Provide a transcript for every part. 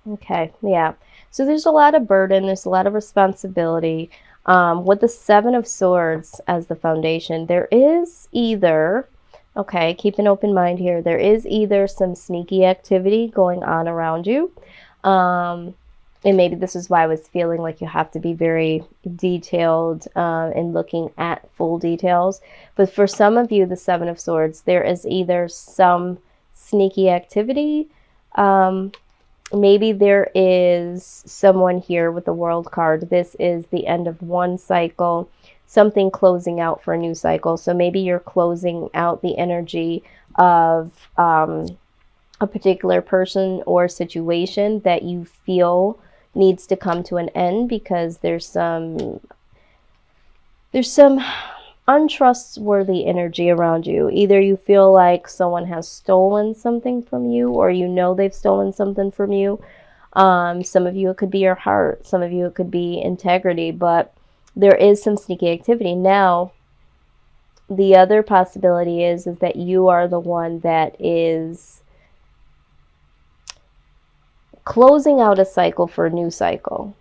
Okay, yeah. So there's a lot of burden, there's a lot of responsibility. With the Seven of Swords as the foundation, there is either, okay, keep an open mind here, there is either some sneaky activity going on around you. Um, and maybe this is why I was feeling like you have to be very detailed in looking at full details. But for some of you, the Seven of Swords, there is either some sneaky activity. Maybe there is someone here with the World card. This is the end of one cycle, something closing out for a new cycle. So maybe you're closing out the energy of a particular person or situation that you feel needs to come to an end because there's some untrustworthy energy around you. Either you feel like someone has stolen something from you, or you know they've stolen something from you. Some of you, it could be your heart. Some of you, it could be integrity. But there is some sneaky activity. Now, the other possibility is that you are the one that is closing out a cycle for a new cycle.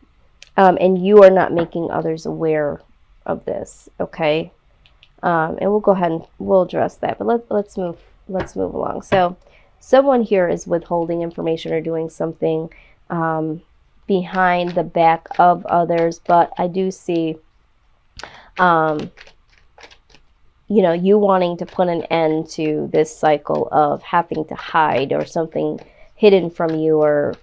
And you are not making others aware of this, okay? And we'll go ahead and we'll address that. But let's move along. So someone here is withholding information or doing something behind the back of others. But I do see, you wanting to put an end to this cycle of having to hide or something hidden from you, or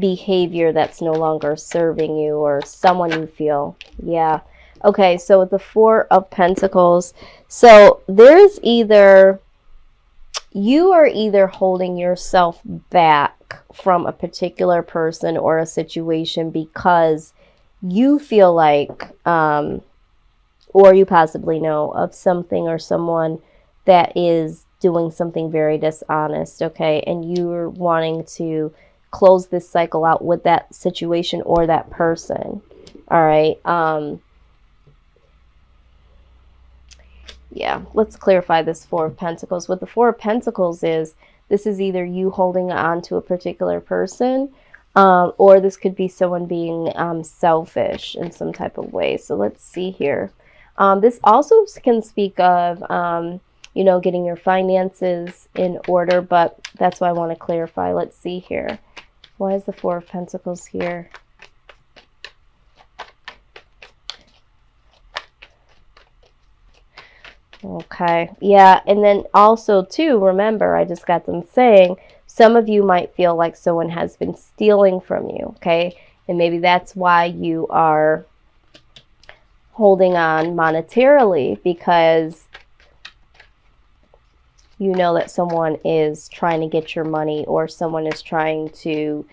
behavior that's no longer serving you, or someone you feel. Yeah. Okay, so with the Four of Pentacles, so there's either, you are either holding yourself back from a particular person or a situation because you feel like, or you possibly know of something or someone that is doing something very dishonest, okay? And you're wanting to close this cycle out with that situation or that person, all right? Yeah, let's clarify this Four of Pentacles. What the Four of Pentacles is, this is either you holding on to a particular person, or this could be someone being selfish in some type of way. So let's see here. This also can speak of, getting your finances in order, but that's why I want to clarify. Let's see here. Why is the Four of Pentacles here? Okay, yeah, and then also too, remember, I just got them saying, some of you might feel like someone has been stealing from you, okay? And maybe that's why you are holding on monetarily, because you know that someone is trying to get your money, or someone is trying to,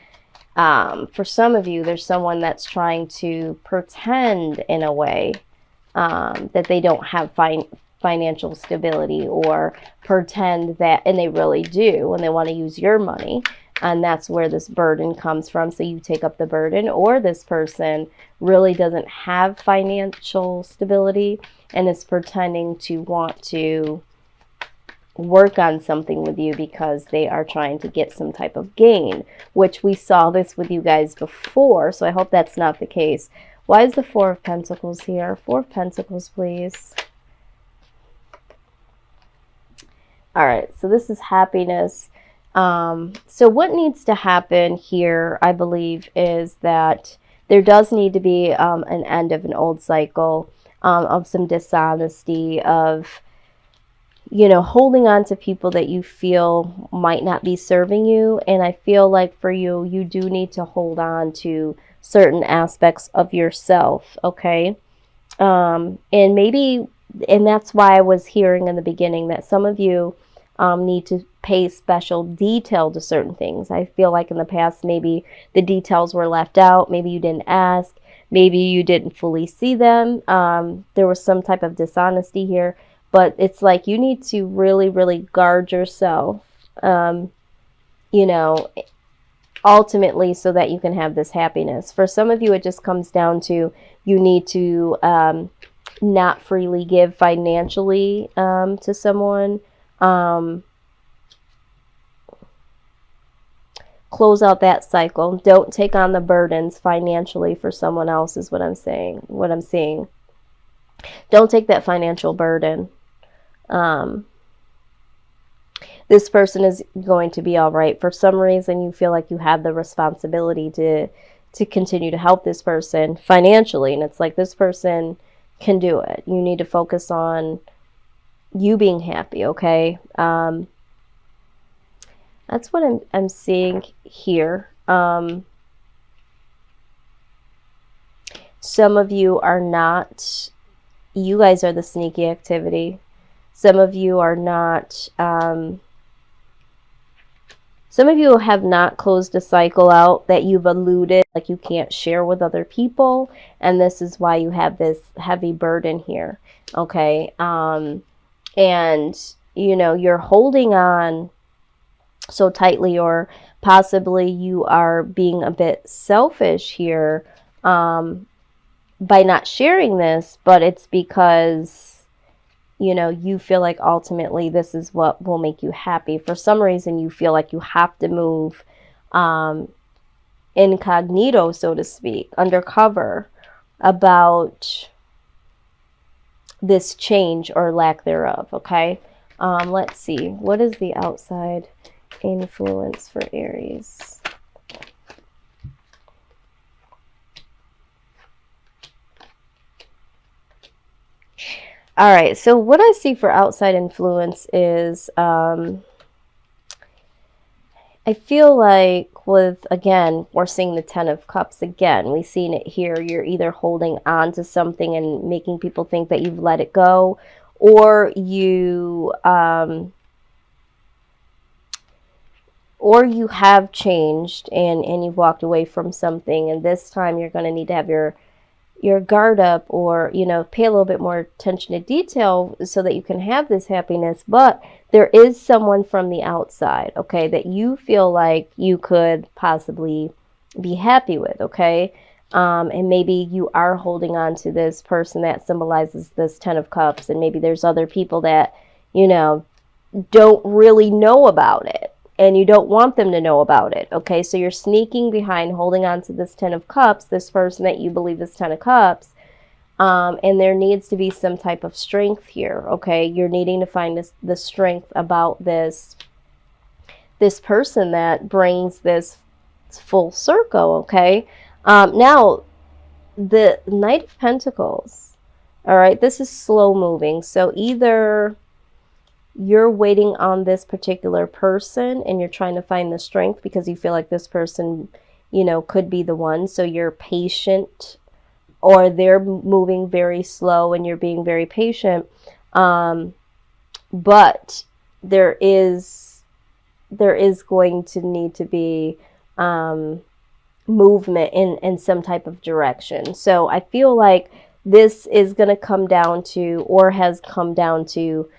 for some of you, there's someone that's trying to pretend in a way that they don't have financial stability, or pretend that, and they really do, and they want to use your money. And that's where this burden comes from. So you take up the burden, or this person really doesn't have financial stability and is pretending to want to work on something with you because they are trying to get some type of gain, which we saw this with you guys before. So I hope that's not the case. Why is the Four of Pentacles here? Four of Pentacles, please. All right, so this is happiness. So what needs to happen here, I believe, is that there does need to be an end of an old cycle, of some dishonesty, of, holding on to people that you feel might not be serving you. And I feel like for you, you do need to hold on to certain aspects of yourself, okay? And maybe, and that's why I was hearing in the beginning that some of you need to pay special detail to certain things. I feel like in the past, maybe the details were left out. Maybe you didn't ask. Maybe you didn't fully see them. There was some type of dishonesty here. But it's like you need to really, really guard yourself, ultimately, so that you can have this happiness. For some of you, it just comes down to you need to not freely give financially to someone. Close out that cycle. Don't take on the burdens financially for someone else is what I'm saying, what I'm seeing. Don't take that financial burden. This person is going to be all right. For some reason, you feel like you have the responsibility to continue to help this person financially. And it's like, this person can do it. You need to focus on you being happy, okay? That's what I'm seeing here. Some of you are not, you guys are the sneaky activity. Some of you are not, some of you have not closed a cycle out that you've alluded, like you can't share with other people. And this is why you have this heavy burden here, okay? And, you know, you're holding on so tightly, or possibly you are being a bit selfish here by not sharing this, but it's because, you know, you feel like ultimately this is what will make you happy. For some reason, you feel like you have to move incognito, so to speak, undercover about this change or lack thereof, okay? Let's see. What is the outside influence for Aries? All right, so what I see for outside influence is I feel like with, again, we're seeing the Ten of Cups again. We've seen it here. You're either holding on to something and making people think that you've let it go, or you have changed and you've walked away from something, and this time you're going to need to have your guard up, or, you know, pay a little bit more attention to detail so that you can have this happiness. But there is someone from the outside, okay, that you feel like you could possibly be happy with, okay? And maybe you are holding on to this person that symbolizes this Ten of Cups, and maybe there's other people that, you know, don't really know about it, and you don't want them to know about it, okay? So you're sneaking behind, holding on to this Ten of Cups, this person that you believe is Ten of Cups, and there needs to be some type of strength here, okay? You're needing to find the strength about this person that brings this full circle, okay? Now, the Knight of Pentacles, all right, this is slow moving. So either you're waiting on this particular person and you're trying to find the strength because you feel like this person, you know, could be the one. So you're patient, or they're moving very slow and you're being very patient. But there is going to need to be movement in some type of direction. So I feel like this is going to come down to, or has come down to,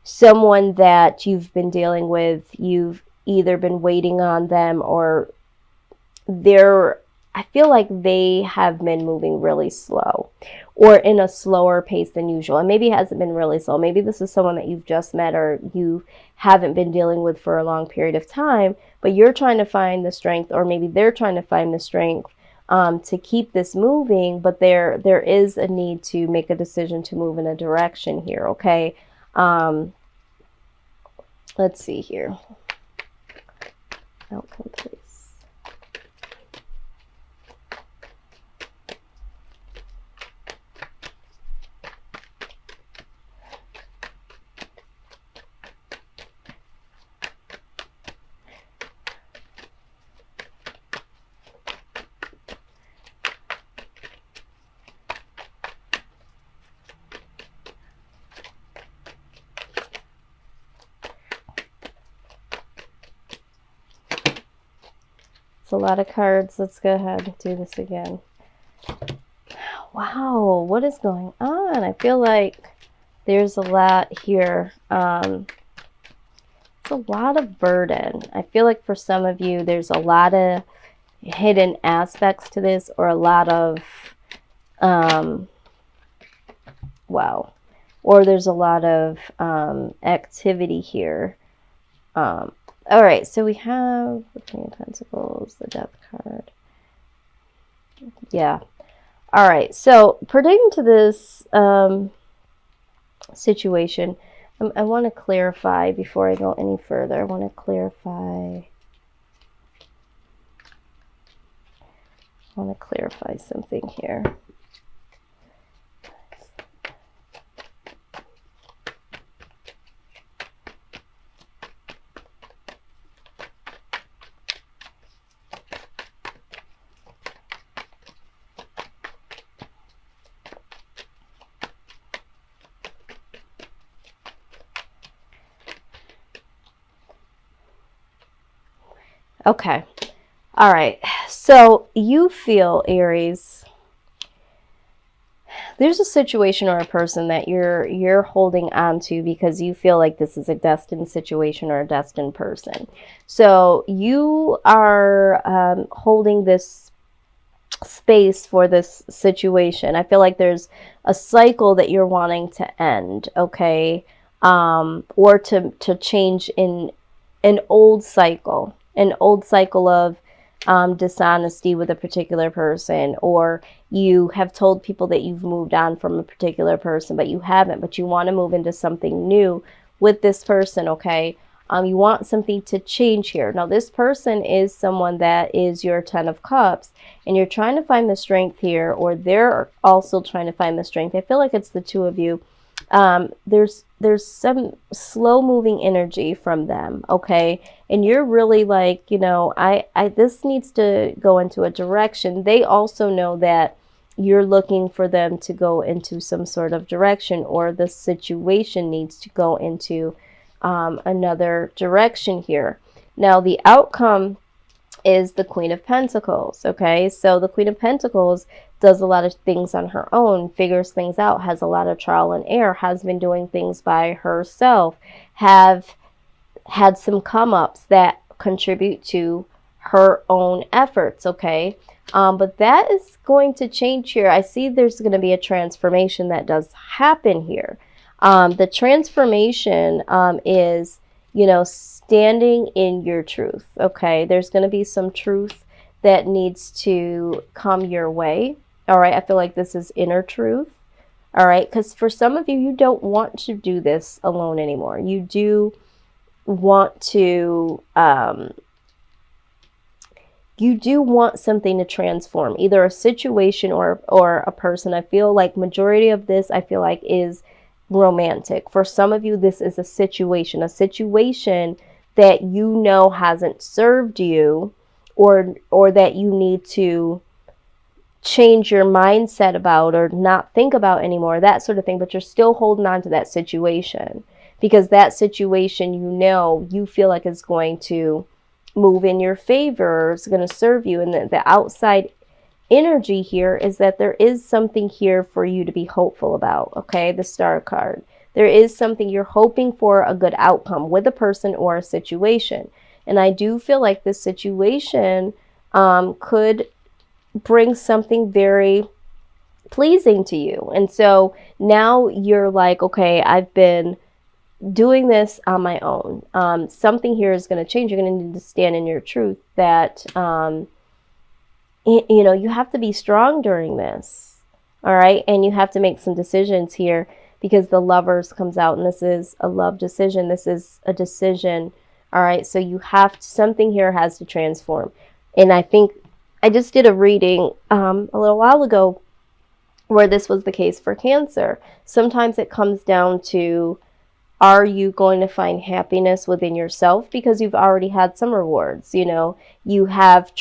someone that you've been dealing with. You've either been waiting on them, or I feel like they have been moving really slow, or in a slower pace than usual. And maybe it hasn't been really slow. Maybe this is someone that you've just met, or you haven't been dealing with for a long period of time, but you're trying to find the strength, or maybe they're trying to find the strength to keep this moving. But there is a need to make a decision to move in a direction here, okay? Let's see here. Outcome, please. A lot of cards. Let's go ahead and do this again. Wow, what is going on? I feel like there's a lot here. It's a lot of burden. I feel like for some of you, there's a lot of hidden aspects to this, or a lot of, wow, or there's a lot of activity here. All right, so we have the Queen of Pentacles, the Death card. Yeah. All right, so pertaining to this situation, I want to clarify before I go any further. I want to clarify something here. Okay. All right. So you feel, Aries, there's a situation or a person that you're holding on to because you feel like this is a destined situation or a destined person. So you are holding this space for this situation. I feel like there's a cycle that you're wanting to end, okay? Or to change in an old cycle of dishonesty with a particular person, or you have told people that you've moved on from a particular person, but you haven't, but you want to move into something new with this person, okay? You want something to change here. Now, this person is someone that is your 10 of Cups, and you're trying to find the strength here, or they're also trying to find the strength. I feel like it's the two of you. There's some slow moving energy from them, okay? And you're really like, you know, this needs to go into a direction. They also know that you're looking for them to go into some sort of direction, or the situation needs to go into another direction here. Now, the outcome is the Queen of Pentacles, okay? So the Queen of Pentacles does a lot of things on her own, figures things out, has a lot of trial and error, has been doing things by herself, have had some come-ups that contribute to her own efforts, okay? But that is going to change here. I see there's going to be a transformation that does happen here. The transformation is, you know, standing in your truth, okay? There's going to be some truth that needs to come your way, all right? I feel like this is inner truth, all right? Because for some of you, you don't want to do this alone anymore. You do want to, you do want something to transform, either a situation or a person. I feel like majority of this, I feel like, is romantic. For some of you, this is a situation that you know hasn't served you, or that you need to change your mindset about or not think about anymore, that sort of thing. But you're still holding on to that situation because that situation, you know, you feel like is going to move in your favor, or it's going to serve you. And the outside energy here is that there is something here for you to be hopeful about, okay? The Star card. There is something you're hoping for, a good outcome with a person or a situation. And I do feel like this situation could bring something very pleasing to you. And so now you're like, okay, I've been doing this on my own. Something here is going to change. You're going to need to stand in your truth that, you know, you have to be strong during this. All right. And you have to make some decisions here because the Lovers comes out, and this is a love decision. This is a decision. All right. So you have to, something here has to transform. And I think I just did a reading a little while ago where this was the case for Cancer. Sometimes it comes down to, are you going to find happiness within yourself because you've already had some rewards? You know, you have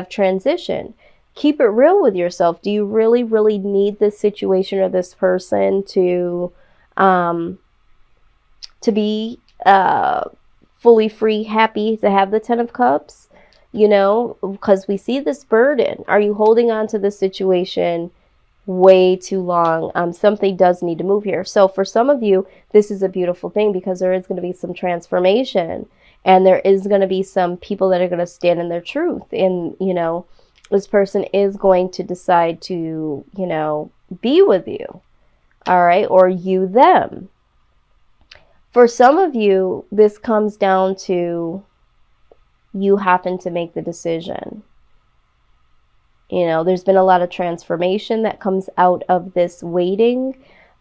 transition. Keep it real with yourself. Do you really, really need this situation or this person to be fully free, happy, to have the 10 of Cups? You know, because we see this burden. Are you holding on to this situation way too long? Something does need to move here. So for some of you, this is a beautiful thing because there is going to be some transformation, and there is going to be some people that are going to stand in their truth. And, you know, this person is going to decide to, you know, be with you. All right. Or you them. For some of you, this comes down to you having to make the decision. You know, there's been a lot of transformation that comes out of this waiting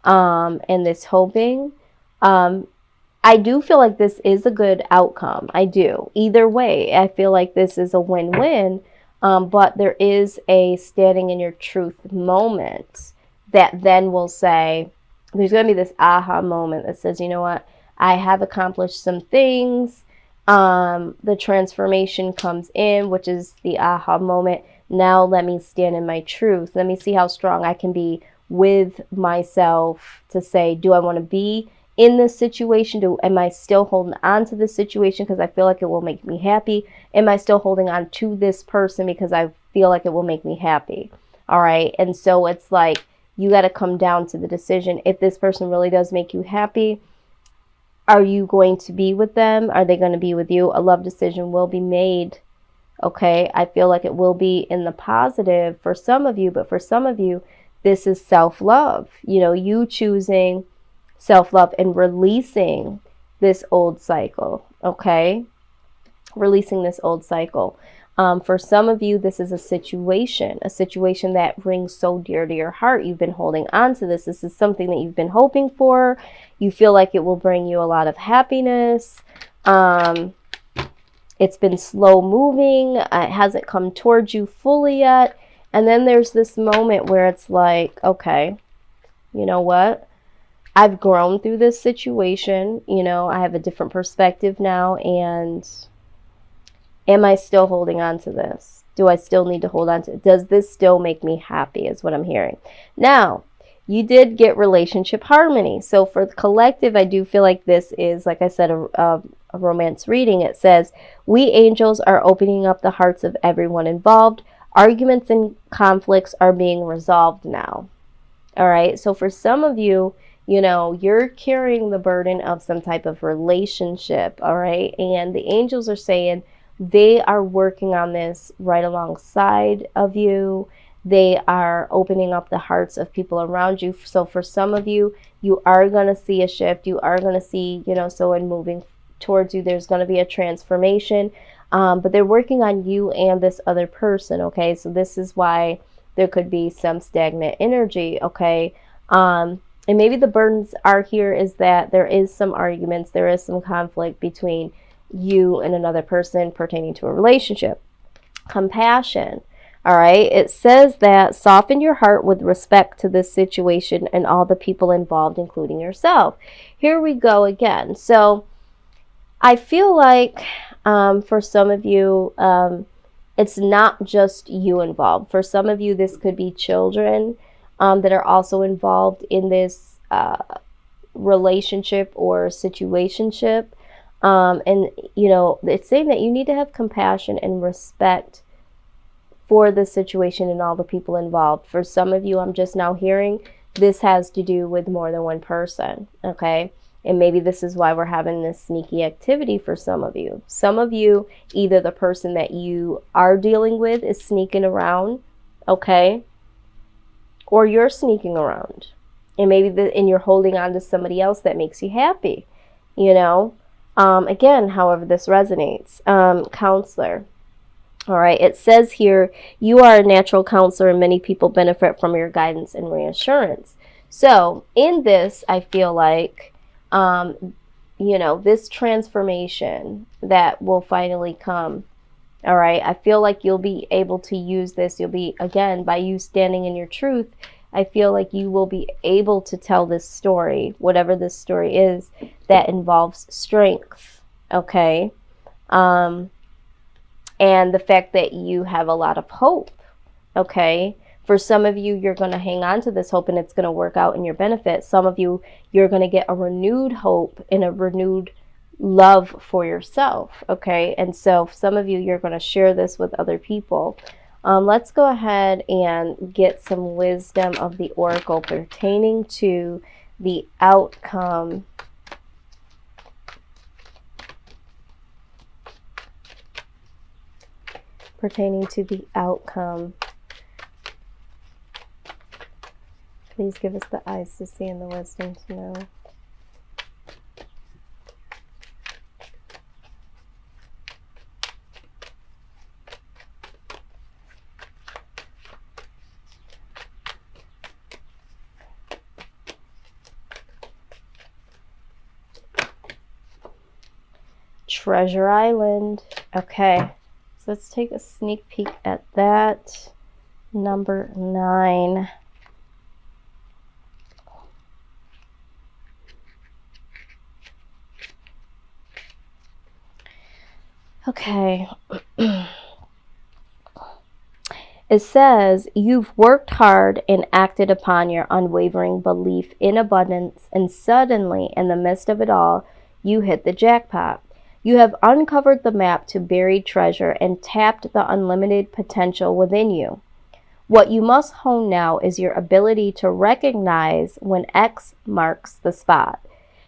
and this hoping. I do feel like this is a good outcome. I do. Either way, I feel like this is a win-win. But there is a standing in your truth moment that then will say, there's going to be this aha moment that says, you know what, I have accomplished some things. The transformation comes in, which is the aha moment. Now let me stand in my truth. Let me see how strong I can be with myself to say, do I want to be in this situation? Am I still holding on to this situation because I feel like it will make me happy? Am I still holding on to this person because I feel like it will make me happy? All right. And so it's like, you got to come down to the decision. If this person really does make you happy, are you going to be with them? Are they going to be with you? A love decision will be made. Okay. I feel like it will be in the positive for some of you, but for some of you, this is self-love. You know, you choosing self-love and releasing this old cycle, okay? Releasing this old cycle. For some of you, this is a situation that rings so dear to your heart. You've been holding on to this. This is something that you've been hoping for. You feel like it will bring you a lot of happiness. It's been slow moving. It hasn't come towards you fully yet. And then there's this moment where it's like, okay, you know what? I've grown through this situation. You know, I have a different perspective now. And am I still holding on to this? Do I still need to hold on to it? Does this still make me happy is what I'm hearing. Now, you did get relationship harmony. So for the collective, I do feel like this is, like I said, a romance reading. It says, we angels are opening up the hearts of everyone involved. Arguments and conflicts are being resolved now. All right. So for some of you, you know, you're carrying the burden of some type of relationship. All right. And the angels are saying they are working on this right alongside of you. They are opening up the hearts of people around you. So for some of you, you are going to see a shift. You are going to see, you know, so in moving towards you, there's going to be a transformation. But they're working on you and this other person. Okay. So this is why there could be some stagnant energy. Okay. And maybe the burdens are here is that there is some arguments, there is some conflict between you and another person pertaining to a relationship. Compassion. All right. It says that soften your heart with respect to this situation and all the people involved, including yourself. Here we go again. So I feel like for some of you, it's not just you involved. For some of you, this could be children that are also involved in this relationship or situationship. And, you know, it's saying that you need to have compassion and respect for the situation and all the people involved. For some of you, I'm just now hearing this has to do with more than one person, okay? And maybe this is why we're having this sneaky activity for some of you. Some of you, either the person that you are dealing with is sneaking around, okay? Or you're sneaking around. And maybe and you're holding on to somebody else that makes you happy, you know? Again, however this resonates. Counselor. All right. It says here, you are a natural counselor and many people benefit from your guidance and reassurance. So in this, I feel like, you know, this transformation that will finally come. All right. I feel like you'll be able to use this. You'll be, again, by you standing in your truth, I feel like you will be able to tell this story, whatever this story is, that involves strength. Okay. And the fact that you have a lot of hope. Okay. For some of you, you're going to hang on to this hope and it's going to work out in your benefit. Some of you, you're going to get a renewed hope and a renewed love for yourself. Okay. And so some of you, you're going to share this with other people. Let's go ahead and get some wisdom of the oracle pertaining to the outcome. Pertaining to the outcome. Please give us the eyes to see and the wisdom to know. Treasure Island. Okay, so let's take a sneak peek at that. Number 9. Okay. It says, you've worked hard and acted upon your unwavering belief in abundance, and suddenly, in the midst of it all, you hit the jackpot. You have uncovered the map to buried treasure and tapped the unlimited potential within you. What you must hone now is your ability to recognize when X marks the spot,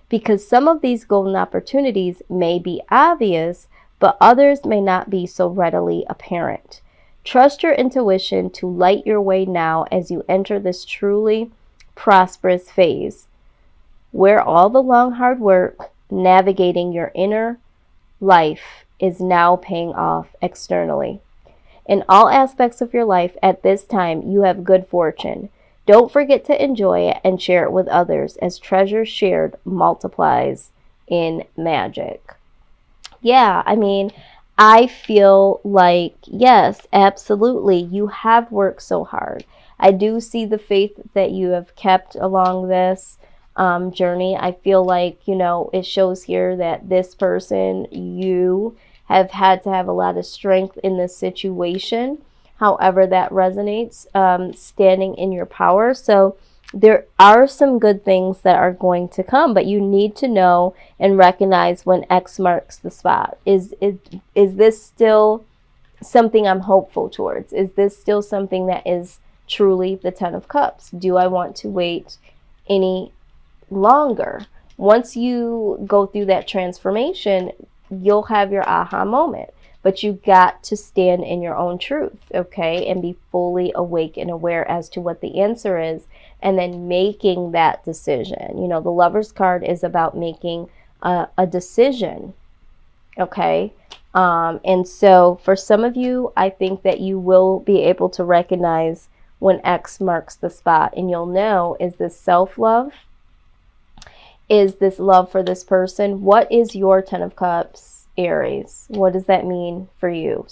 because some of these golden opportunities may be obvious, but others may not be so readily apparent. Trust your intuition to light your way now as you enter this truly prosperous phase, where all the long hard work navigating your inner life is now paying off externally. In all aspects of your life at this time, you have good fortune. Don't forget to enjoy it and share it with others, as treasure shared multiplies in magic. Yeah, I mean, I feel like, yes, absolutely, you have worked so hard. I do see the faith that you have kept along this journey. I feel like, it shows here that this person, you have had to have a lot of strength in this situation. However, that resonates, standing in your power. So there are some good things that are going to come, but you need to know and recognize when X marks the spot. Is this still something I'm hopeful towards? Is this still something that is truly the 10 of Cups? Do I want to wait any longer? Once you go through that transformation, you'll have your aha moment. But you got to stand in your own truth, okay? And be fully awake and aware as to what the answer is, and then making that decision. The Lover's card is about making a decision, okay? And so for some of you, I think that you will be able to recognize when X marks the spot, and you'll know, is this self-love? Is this love for this person? What is your 10 of Cups, Aries? What does that mean for you?